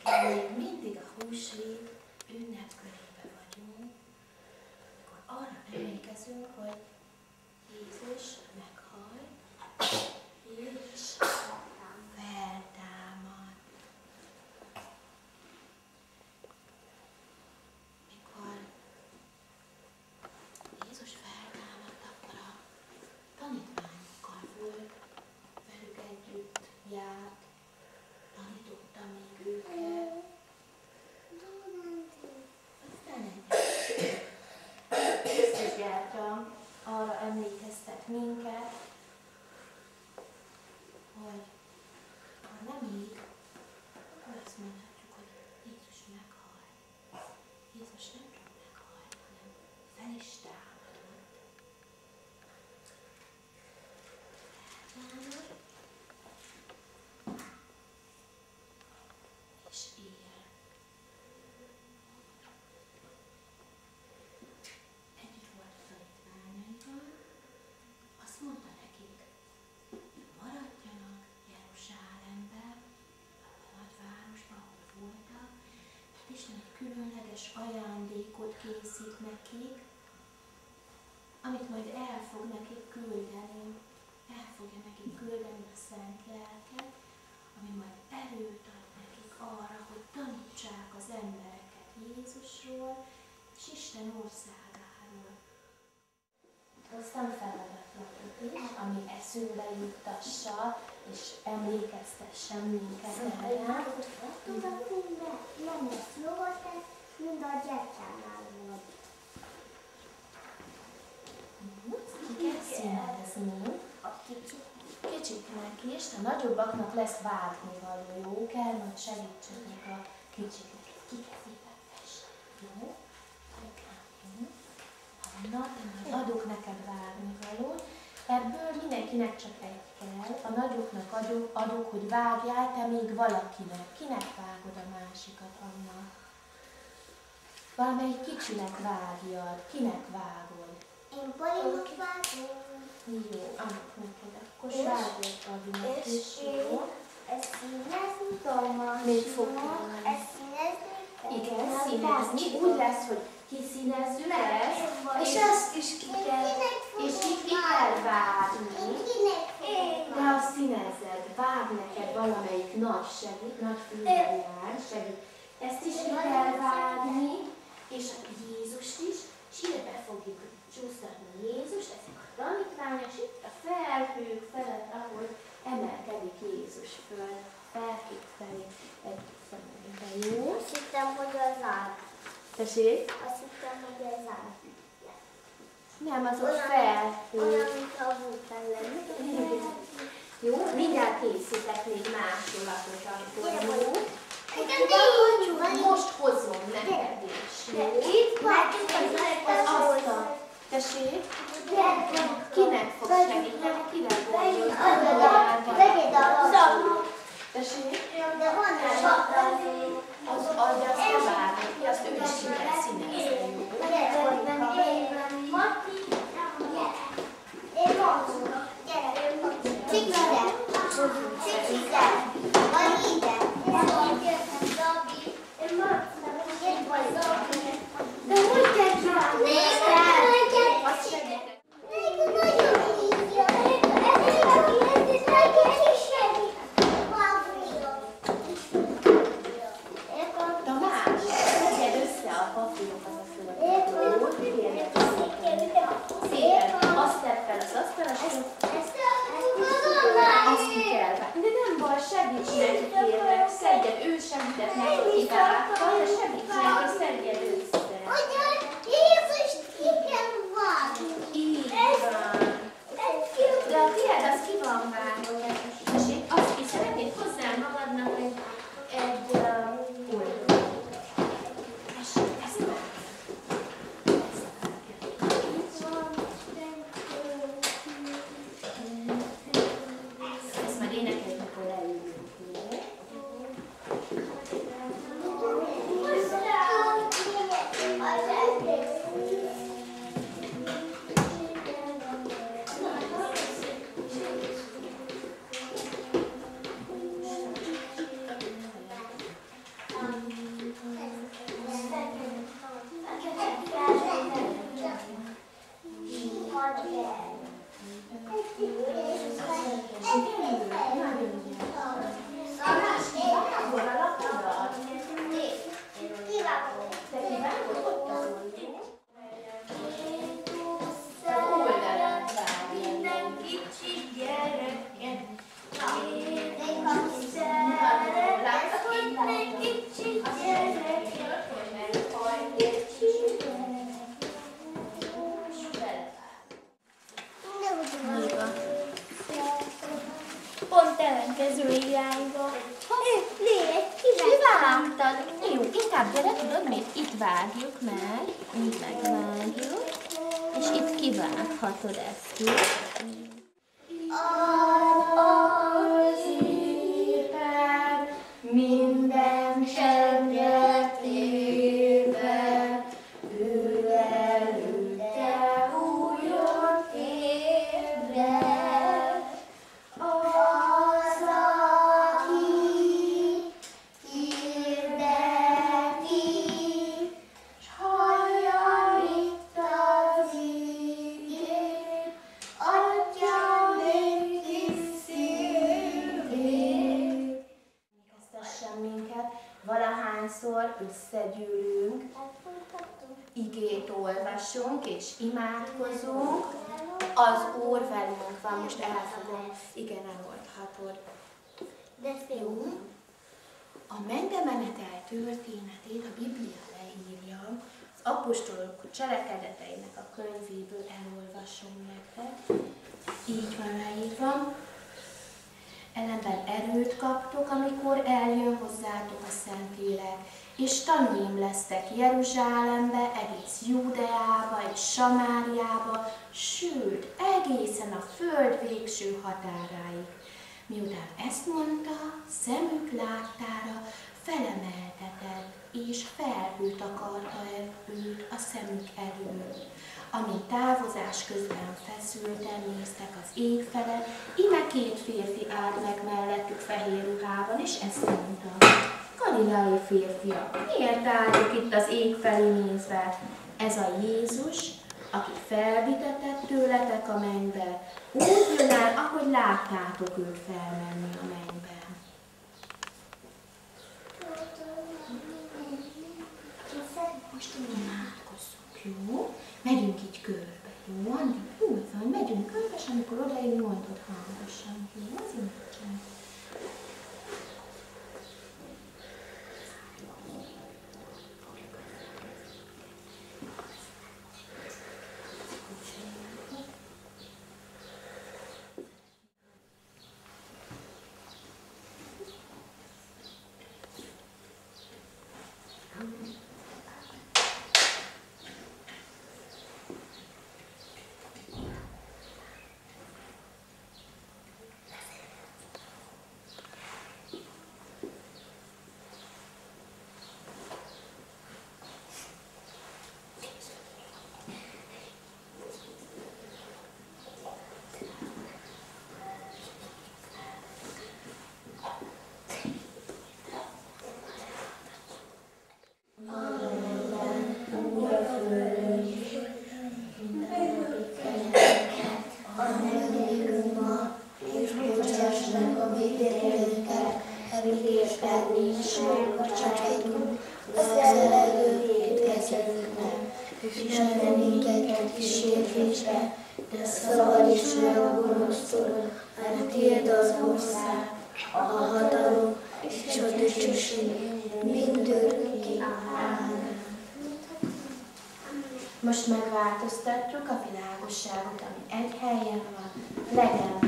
még mindig a húsvét ünnepkörében vagyunk, akkor arra emlékezünk, hogy Jézus meghalt, és feltámad. Mikor Jézus feltámadt, akkor a tanítványokkal volt, velük együtt járt, tanította még őket. Aztán Krisztus gyertya arra emlékeztet minket, hogy ha nem így, akkor azt mondhatjuk, hogy Jézus meghalt. Jézus nem csak meghalt, hanem fel is támadott. És él. Együtt volt a tanítványaival, azt mondta nekik, maradjanak Jeruzsálembe, a nagyvárosba, ahol voltak, mert Isten egy különleges ajándékot készít nekik, amit majd el fog nekik küldeni. El fogja nekik küldeni a Szent Lelket, ami majd erőt ad nekik arra, hogy tanítsák az embereket Jézusról és Isten országáról. Hoztam feladatot is, ami eszünkbe juttassa és emlékeztessen minket erre. Tudom, nem lesz jó volt ez, mind a gyertyánál volt. Ki kell színezni. Kicsiknek is, a nagyobbaknak lesz vágnivaló, jó? Kell majd segítsenek a kicsiknek. Ki kell szépen festeni, jó? Anna, adok neked vágnivalót. Ebből mindenkinek csak egy kell. A nagyoknak adok, hogy vágjál, te még valakinek. Kinek vágod a másikat, Anna? Valamelyik kicsinek vágjad. Kinek vágod? Én Polinak vágom. Jó, annak neked. Akkor sárgót adunk is, jó? Ezt színezni tudom. Még fog kellene. Ezt színezni kell. Igen, színezni. Úgy lesz, hogy kiszínezzük ezt, és ezt is ki kell, és itt ki kell vágni. De ha színezed, vág neked valamelyik nagy segít, nagy fülbeljár segít. Ezt is ki kell vágni, és a Jézust is, sírbe fogjuk csúsztatni Jézust, ezek a tanítványos, itt a felhők felett, ahol emelkedik Jézus föl, felhők felé egy személybe, jó? Azt hittem, hogy az áll. Tessék? Azt hittem, hogy ez áll. Nem, az ott felhő. Olyan, mintha a vulkán lenne. Jó, mindjárt készítek még másolatot akkor, jó? Most hozom neked is, jó? Itt látjuk Az asztal. Tessék? Kinek fog segíteni? Kinek gondolod? Vegyed a lapot. Tessék? De van egy lapot. Az adja, azt nem várni ki, azt ő is ki kell színezni, jó? Én mondom, gyere, cikire, van ide, de hogy kell csinálni? Nézd el! Azt segítek. Nagyon hívja, ez segít. Tamás, tegyed össze a papírokat a földön. Szépen, azt tedd fel az asztalra, azt ki kell vágni. De nem baj, segíts neki, kérlek, szedjed, ő segített neki kivágta, de segíts neki, szedjed össze. Jézust ki kell vágni. Így van. De a tiéd az ki van vágva. Tessék, azt ki szeretnéd hozzá magadnak egy oldalt. Tessék, ezt vágni. Ezt már énekeljük, mikor leülünk, jó? tovább, gyere, tudod mit? Itt vágjuk meg, így megvágjuk, és itt kivághatod ezt ki. Az éppen minden csendje téve, ő előtte újon ébred. Az, aki hirdeti, s hallja itt az igét, adja még kis szívét. Emlékeztessen minket, valahányszor összegyűlünk, igét olvasunk és imádkozunk, az Úr velünk van. Most elfogom, igen, eloldhatod. Jó? A mendemenetel történetét a Biblia leírja, az apostolok cselekedeteinek a könyvéből elolvasom nektek. Így van leírva. Ellenben erőt kaptok, amikor eljön hozzátok a Szentlélek, és tanúim lesztek Jeruzsálembe, egész Júdeába és Samáriába, sőt, egészen a föld végső határáig. Miután ezt mondta, szemük láttára felemeltetett, és felhőt akarta őt a szemük elől. Amint távozás közben feszülten néztek az ég fele, íme két férfi állt meg mellettük fehér ruhában, és ezt mondta: Galileai férfiak, miért álltok itt az ég felé nézve? Ez a Jézus, akit felvitetett tőletek a mennybe, úgy jön el, ahogy láttátok őt felmenni a mennybe. Most imádkozzunk, jó? Megyünk így körbe, jó? Andi, úgy van, megyünk körbe, és amikor odaig mondod hangosan, jó? Az imádság. De szabadíts meg a gonosztól, mert tiéd az ország, a hatalom és a dicsőség mindörökké. Ámen. Most megváltoztatjuk a világosságot, ami egy helyen van, legyen